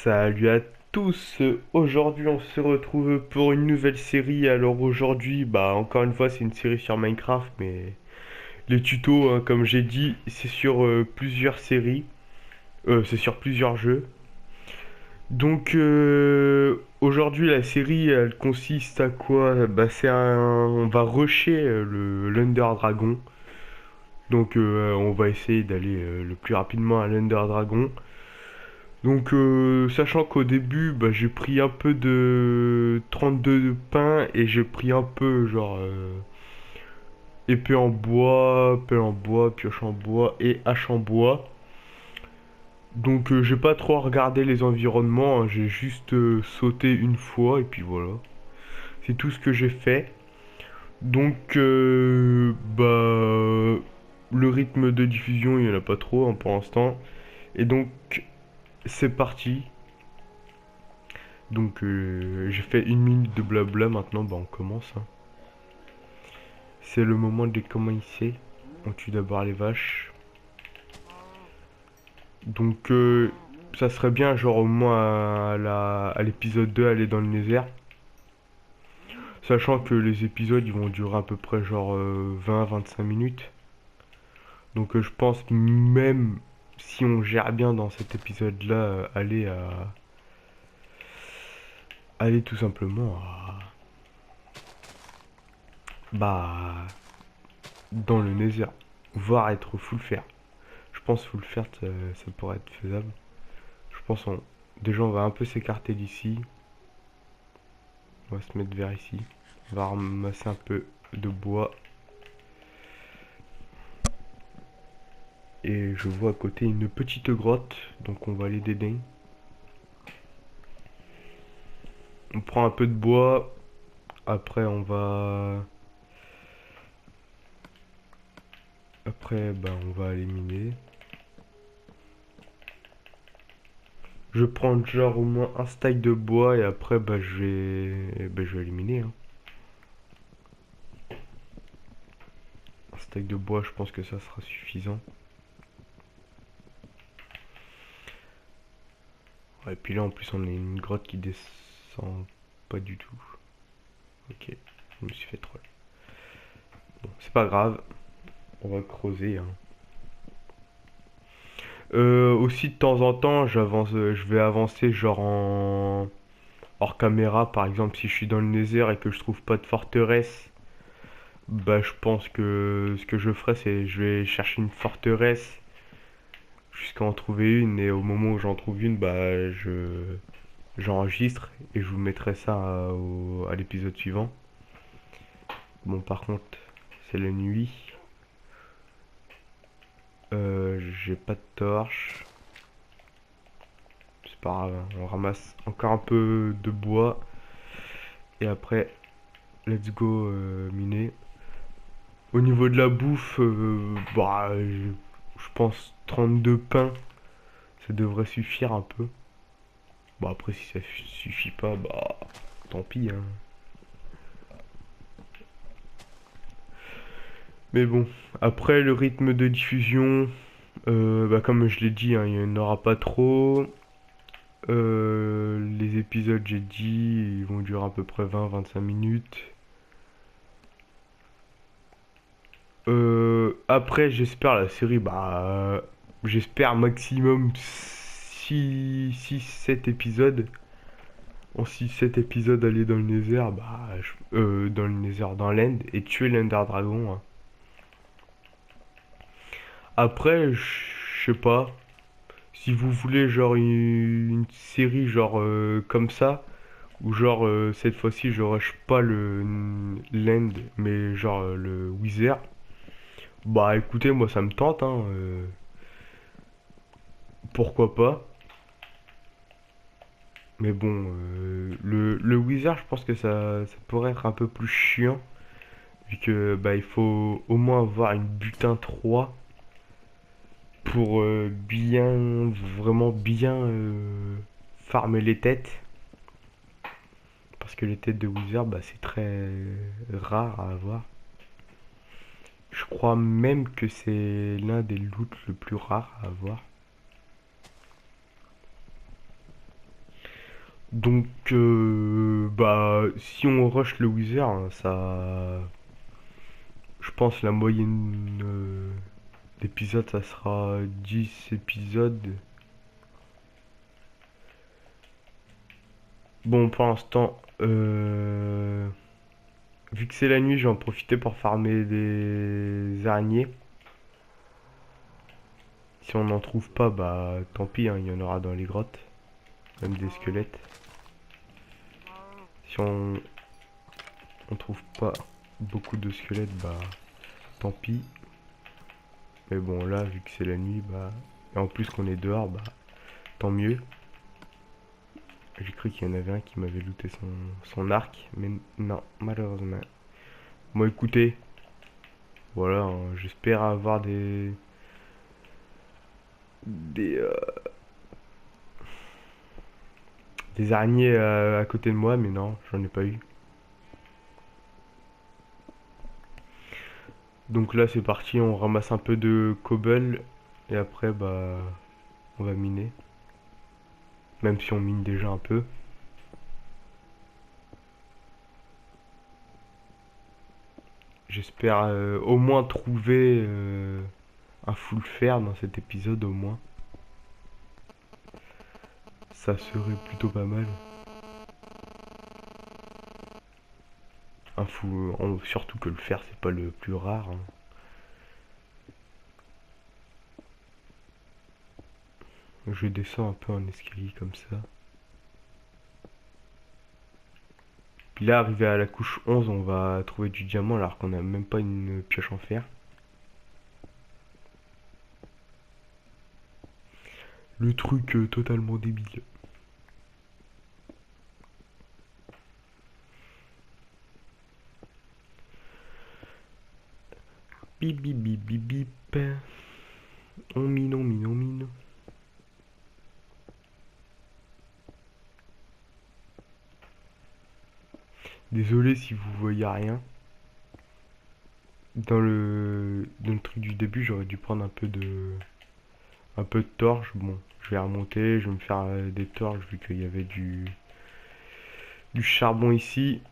Salut à tous, aujourd'hui on se retrouve pour une nouvelle série. Alors aujourd'hui, encore une fois c'est une série sur Minecraft, mais les tutos, hein, comme j'ai dit, c'est sur plusieurs séries, c'est sur plusieurs jeux. Donc aujourd'hui la série elle consiste à quoi? On va rusher l'Under Dragon. Donc on va essayer d'aller le plus rapidement à l'Under Dragon. Donc, sachant qu'au début, j'ai pris un peu de 32 de pain et j'ai pris un peu, genre, épée en bois, pelle en bois, pioche en bois et hache en bois. Donc, j'ai pas trop regardé les environnements, hein, j'ai juste sauté une fois et puis voilà. C'est tout ce que j'ai fait. Donc, le rythme de diffusion, il y en a pas trop hein, pour l'instant. Et donc, c'est parti. Donc j'ai fait une minute de blabla, maintenant on commence, hein. C'est le moment de commencer. On tue d'abord les vaches. Donc ça serait bien genre au moins à l'épisode 2 aller dans le désert. Sachant que les épisodes ils vont durer à peu près genre 20-25 minutes. Donc je pense même si on gère bien dans cet épisode là, aller tout simplement bah dans le Nether, voire être full fer. Je pense full fer, ça pourrait être faisable. Je pense déjà on va un peu s'écarter d'ici. On va se mettre vers ici. On va ramasser un peu de bois. Et je vois à côté une petite grotte, donc on va aller dedans. On prend un peu de bois. Après on va aller miner. Je prends genre au moins un stack de bois et après je vais éliminer, hein. Un stack de bois, je pense que ça sera suffisant. Ouais, et puis là en plus on a une grotte qui descend pas du tout. Ok, je me suis fait troll. Bon, c'est pas grave, on va creuser, hein. Aussi de temps en temps, je vais avancer genre en hors caméra, par exemple si je suis dans le Nether et que je trouve pas de forteresse, je pense que ce que je ferai c'est je vais chercher une forteresse jusqu'à en trouver une et au moment où j'en trouve une, j'enregistre et je vous mettrai ça à l'épisode suivant. Bon par contre, c'est la nuit. J'ai pas de torche. C'est pas grave, hein. On ramasse encore un peu de bois. Et après, let's go miner. Au niveau de la bouffe, je pense 32 pains. Ça devrait suffire un peu. Bon après si ça suffit pas, tant pis, hein. Mais bon, après le rythme de diffusion, comme je l'ai dit, hein, il n'y en aura pas trop. Les épisodes, j'ai dit, ils vont durer à peu près 20-25 minutes. Après, j'espère la série, j'espère maximum 6-7 épisodes. En 6-7 épisodes, aller dans le Nether, dans le Nether, dans l'End, et tuer l'Ender Dragon, hein. Après, je sais pas. Si vous voulez, genre, une série, genre, comme ça, ou genre, cette fois-ci, je rush pas l'End, mais genre, le Wither. Bah écoutez, moi ça me tente, hein. Pourquoi pas. Mais bon, le Wizard, je pense que ça pourrait être un peu plus chiant. Vu que il faut au moins avoir une butin 3 pour vraiment bien farmer les têtes. Parce que les têtes de Wizard, c'est très rare à avoir. Je crois même que c'est l'un des loots le plus rare à avoir. Donc, bah, si on rush le Wither, hein, ça. Je pense la moyenne d'épisodes, ça sera 10 épisodes. Bon, pour l'instant, vu que c'est la nuit, je vais en profiter pour farmer des araignées. Si on n'en trouve pas, bah tant pis, hein, il y en aura dans les grottes. Même des squelettes. Si on trouve pas beaucoup de squelettes, bah tant pis. Mais bon, là, vu que c'est la nuit, bah. Et en plus qu'on est dehors, bah tant mieux. J'ai cru qu'il y en avait un qui m'avait looté son arc, mais non, malheureusement. Bon, écoutez, voilà, hein, j'espère avoir des, euh, des araignées à côté de moi, mais non, j'en ai pas eu. Donc là, c'est parti, on ramasse un peu de cobble, et après, bah, on va miner. Même si on mine déjà un peu. J'espère au moins trouver un full fer dans cet épisode, au moins. Ça serait plutôt pas mal. Surtout que le fer, c'est pas le plus rare, hein. Je descends un peu en escalier comme ça. Puis là, arrivé à la couche 11, on va trouver du diamant alors qu'on a même pas une pioche en fer. Le truc totalement débile. Bip bip bip bip bip. On mine, on mine, on mine. Désolé si vous voyez rien. Dans le truc du début, j'aurais dû prendre un peu de torche. Bon, je vais remonter, je vais me faire des torches vu qu'il y avait du charbon ici.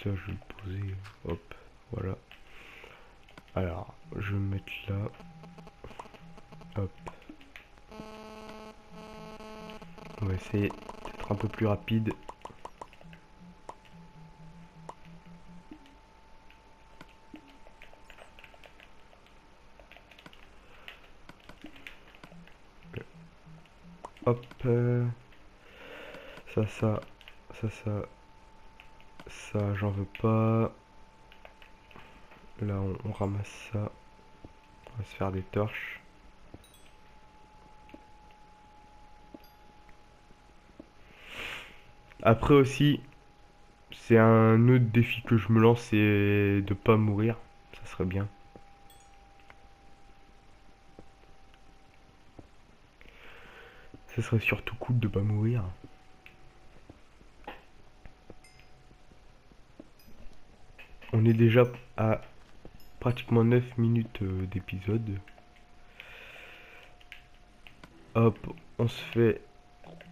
Ça, je vais le poser. Hop, voilà. Alors, je vais me mettre là. Hop. On va essayer d'être un peu plus rapide. Hop. Ça, ça, ça, ça, j'en veux pas. Là, on ramasse ça. On va se faire des torches. Après aussi, c'est un autre défi que je me lance, c'est de pas mourir. Ça serait bien. Ça serait surtout cool de pas mourir. On est déjà à pratiquement 9 minutes d'épisode. Hop, on se fait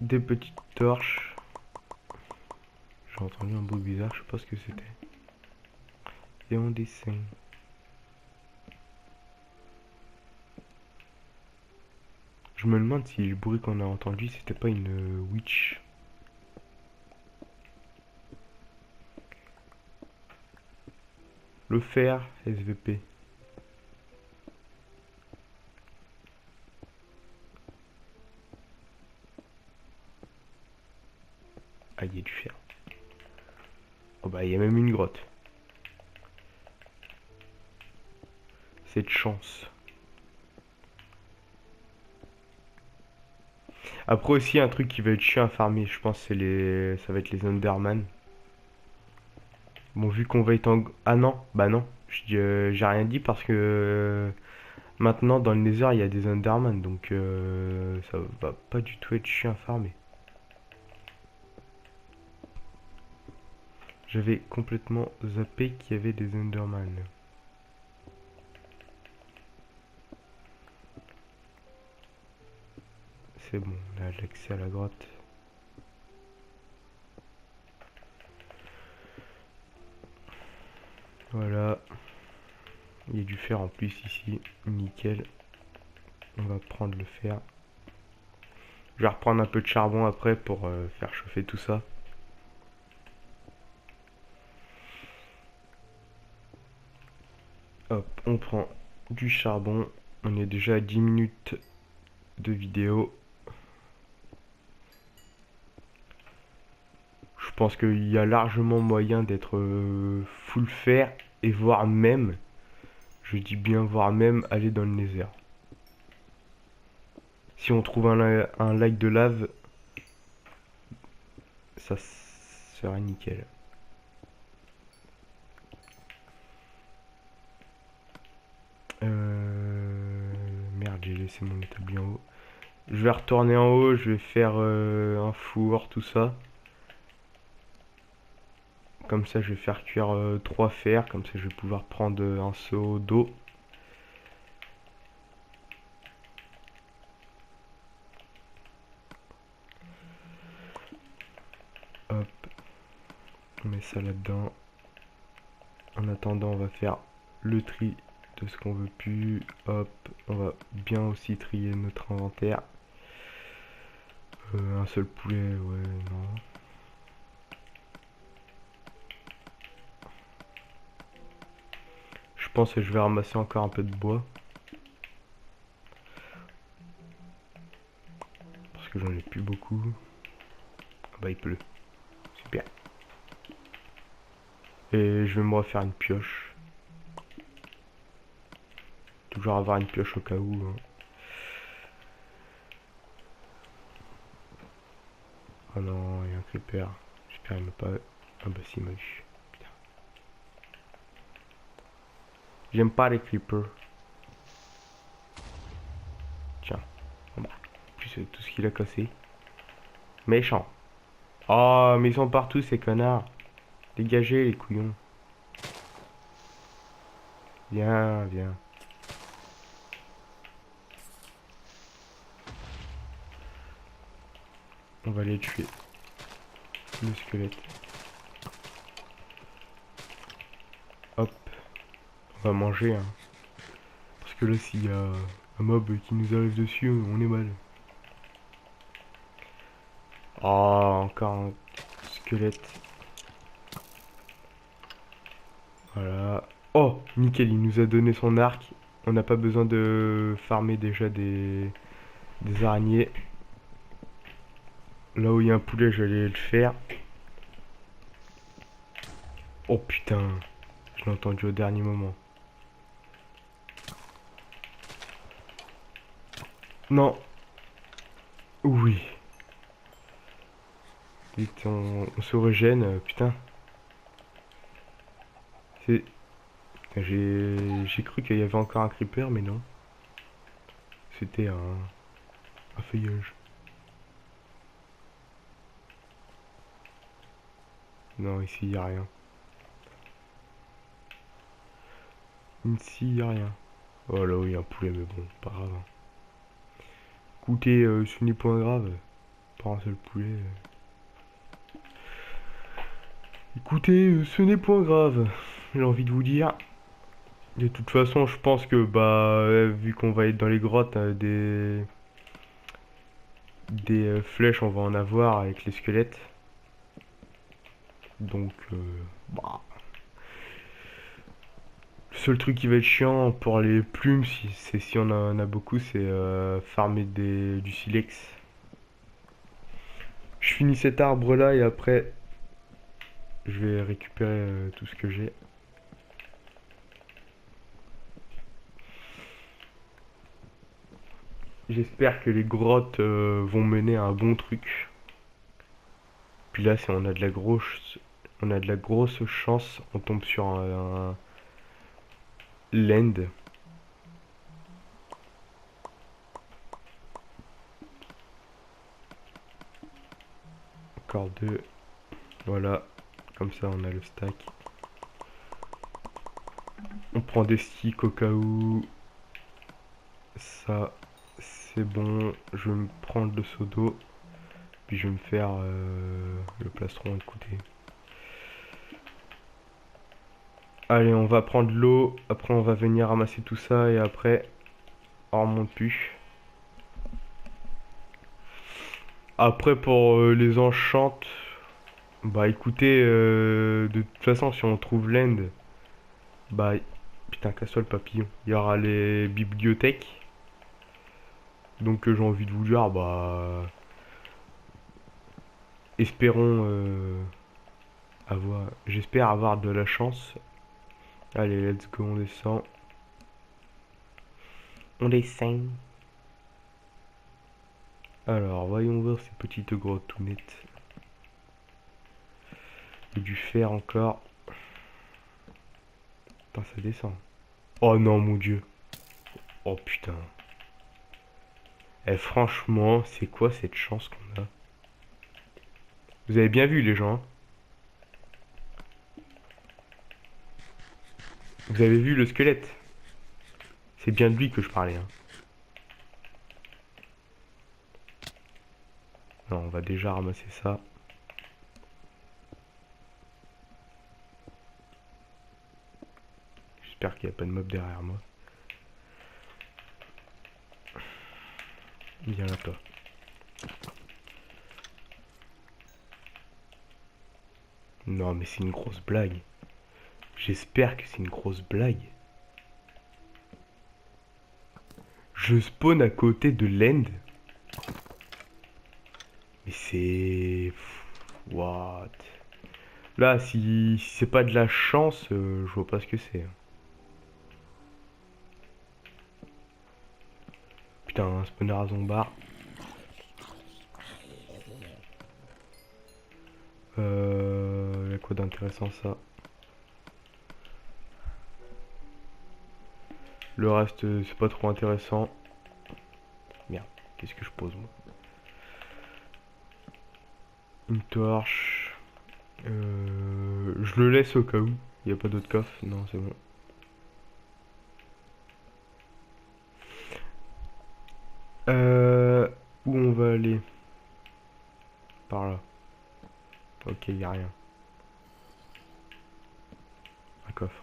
des petites torches. J'ai entendu un bruit bizarre, je sais pas ce que c'était. Et on descend. Je me demande si le bruit qu'on a entendu, c'était pas une witch. Le fer, SVP. Ah, il y a du fer. Oh bah, il y a même une grotte. C'est de chance. Après aussi, un truc qui va être chiant à farmer, je pense, ça va être les Enderman. Bon, vu qu'on va être en... Ah non, bah non. J'ai rien dit parce que maintenant, dans le Nether, il y a des Enderman. Donc, ça va pas du tout être chiant à farmer. J'avais complètement zappé qu'il y avait des Enderman. c'est bon, on a l'accès à la grotte. Voilà. Il y a du fer en plus ici. Nickel. On va prendre le fer. Je vais reprendre un peu de charbon après pour faire chauffer tout ça. Hop, on prend du charbon. On est déjà à 10 minutes de vidéo. Je pense qu'il y a largement moyen d'être full fer et voire même, je dis bien voire même, aller dans le nether. Si on trouve un lac de lave, ça serait nickel. Merde, j'ai laissé mon établi en haut. Je vais retourner en haut, je vais faire un four, tout ça. Comme ça, je vais faire cuire 3 fers. Comme ça, je vais pouvoir prendre un seau d'eau. Hop. On met ça là-dedans. En attendant, on va faire le tri de ce qu'on veut plus. Hop. On va bien aussi trier notre inventaire. Un seul poulet, ouais, non. Je pense que je vais ramasser encore un peu de bois. Parce que j'en ai plus beaucoup. Ah bah il pleut. Super. Et je vais me refaire une pioche. Toujours avoir une pioche au cas où. Hein. Oh non, il y a un creeper. J'espère qu'il m'a pas... Ah bah si, il m'a eu. Putain. J'aime pas les creepers. Tiens. Bon, bah. En plus, tout ce qu'il a cassé. Méchant. Oh, mais ils sont partout ces connards. Dégagez les couillons. Viens, viens. On va les tuer. Le squelette. Hop. On va manger, hein. Parce que là, s'il y a un mob qui nous arrive dessus, on est mal. Oh, encore un squelette. Voilà. Oh, nickel, il nous a donné son arc. On n'a pas besoin de farmer déjà des araignées. Là où il y a un poulet, j'allais le faire. Oh putain, je l'ai entendu au dernier moment. Non. Oui. Vite, on se régène, putain. C'est... J'ai cru qu'il y avait encore un creeper, mais non. C'était un feuillage. Non, ici, il n'y a rien. Ici, il n'y a rien. Oh là, oui, il y a un poulet, mais bon, pas grave. Hein. Écoutez, ce n'est point grave. Pas un seul poulet. Écoutez, ce n'est point grave. J'ai envie de vous dire. De toute façon, je pense que, bah, vu qu'on va être dans les grottes, des flèches, on va en avoir avec les squelettes. Donc, bah. Le seul truc qui va être chiant pour les plumes, si on en a beaucoup, c'est farmer du silex. Je finis cet arbre là et après, je vais récupérer tout ce que j'ai. J'espère que les grottes vont mener à un bon truc. Puis là, si on a de la grosse chance, on tombe sur un land. Encore deux. Voilà. Comme ça, on a le stack. On prend des sticks au cas où. Ça, C'est bon, je vais me prendre le seau d'eau. Puis je vais me faire le plastron, écoutez. Allez, on va prendre l'eau. Après, on va venir ramasser tout ça. Et après, on remonte plus. Après, pour les enchantes, bah écoutez, de toute façon, si on trouve l'end, bah putain, casse-toi le papillon. Il y aura les bibliothèques. Donc, j'ai envie de vous dire, bah espérons avoir. J'espère avoir de la chance. Allez, let's go, on descend. On descend. Alors, voyons voir ces petites grottes tout nettes. Et du fer encore. Putain, ça descend. Oh non, mon dieu. Oh putain. Eh, franchement, c'est quoi cette chance qu'on a? Vous avez bien vu, les gens, hein. Vous avez vu le squelette? C'est bien de lui que je parlais, hein. Non, on va déjà ramasser ça. J'espère qu'il n'y a pas de mob derrière moi. Viens là, toi. Non, mais c'est une grosse blague. J'espère que c'est une grosse blague. Je spawn à côté de l'end. Mais c'est... What? Là, si c'est pas de la chance, je vois pas ce que c'est. Putain, un spawner à zombar. Y a quoi d'intéressant ça? Le reste, c'est pas trop intéressant. Merde, qu'est-ce que je pose moi? Une torche. Je le laisse au cas où. Y a pas d'autre coffre? Non, c'est bon. Euh, Où on va aller? Par là. Ok, y a rien. Un coffre.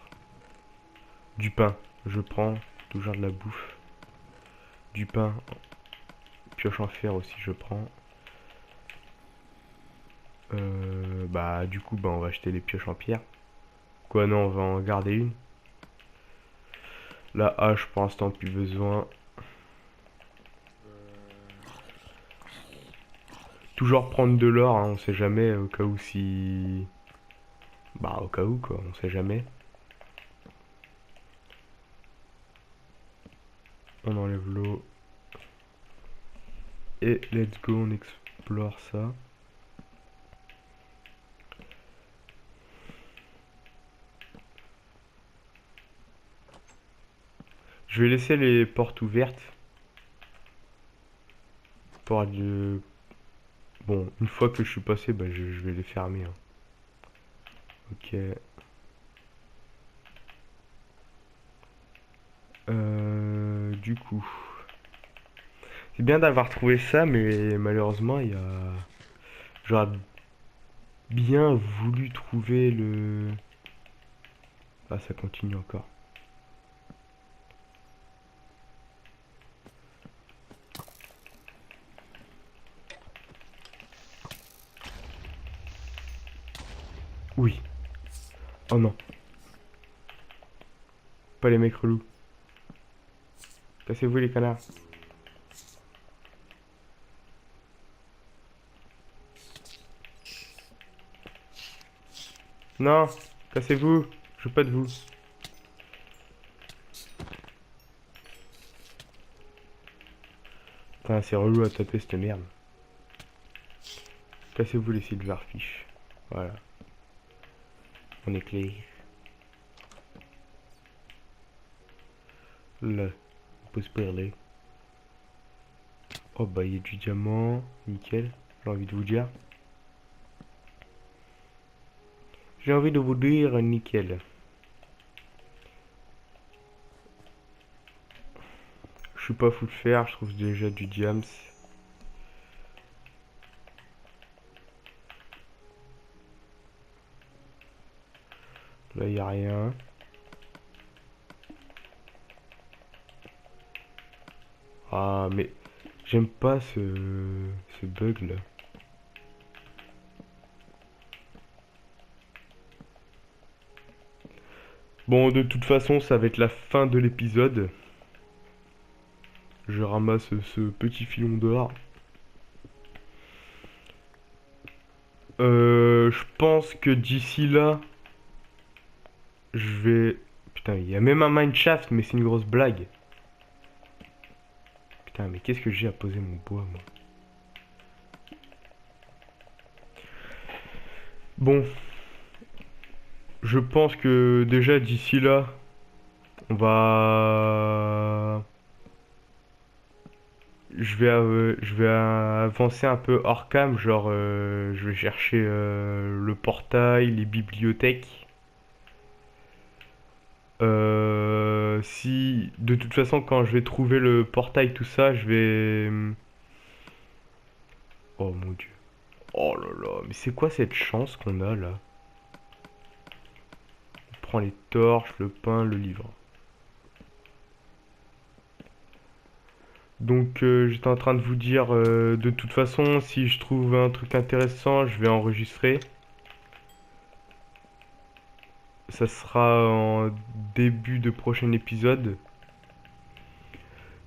Du pain. Je prends. Toujours de la bouffe. Du pain. Pioche en fer aussi, je prends. Bah, du coup, bah, on va acheter les pioches en pierre. Quoi, non, on va en garder une. La hache, pour l'instant, plus besoin. Toujours prendre de l'or, hein, on sait jamais, au cas où si... Bah, au cas où, quoi, on sait jamais. On enlève l'eau. Et let's go, on explore ça. Je vais laisser les portes ouvertes. Pour de... Bon, une fois que je suis passé, bah, je vais les fermer, hein. Ok. Du coup... C'est bien d'avoir trouvé ça, mais malheureusement, il y a... J'aurais bien voulu trouver le... Ah, ça continue encore. Oui. Oh non. Pas les mecs relous. Cassez-vous les canards. Non. Cassez-vous. Je veux pas de vous. Putain, c'est relou à taper cette merde. Cassez-vous les silverfish. Voilà. On est clair. Là. On peut se parler. Oh bah il y a du diamant. Nickel. J'ai envie de vous dire. J'ai envie de vous dire nickel. suis pas fou de faire, je trouve déjà du diams. Là, y a rien. Ah, mais j'aime pas ce bug là. Bon, de toute façon, ça va être la fin de l'épisode. Je ramasse ce petit filon dehors. Je pense que d'ici là, je vais... Putain, il y a même un mineshaft, mais c'est une grosse blague. Putain, mais qu'est-ce que j'ai à poser mon bois, moi? Bon, je pense que déjà d'ici là, on va... je vais avancer un peu hors cam, genre je vais chercher le portail, les bibliothèques. Si de toute façon quand je vais trouver le portail tout ça, je vais oh mon dieu. Oh là là, mais c'est quoi cette chance qu'on a là? On prend les torches, le pain, le livre. Donc j'étais en train de vous dire de toute façon si je trouve un truc intéressant, je vais enregistrer. Ça sera en début de prochain épisode.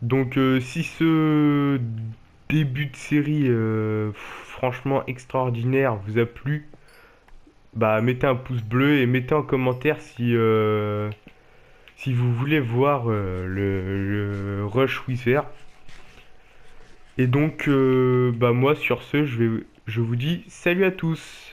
Donc si ce début de série franchement extraordinaire vous a plu, bah mettez un pouce bleu et mettez en commentaire si vous voulez voir le Rush Wither. Et donc bah moi sur ce je vous dis salut à tous.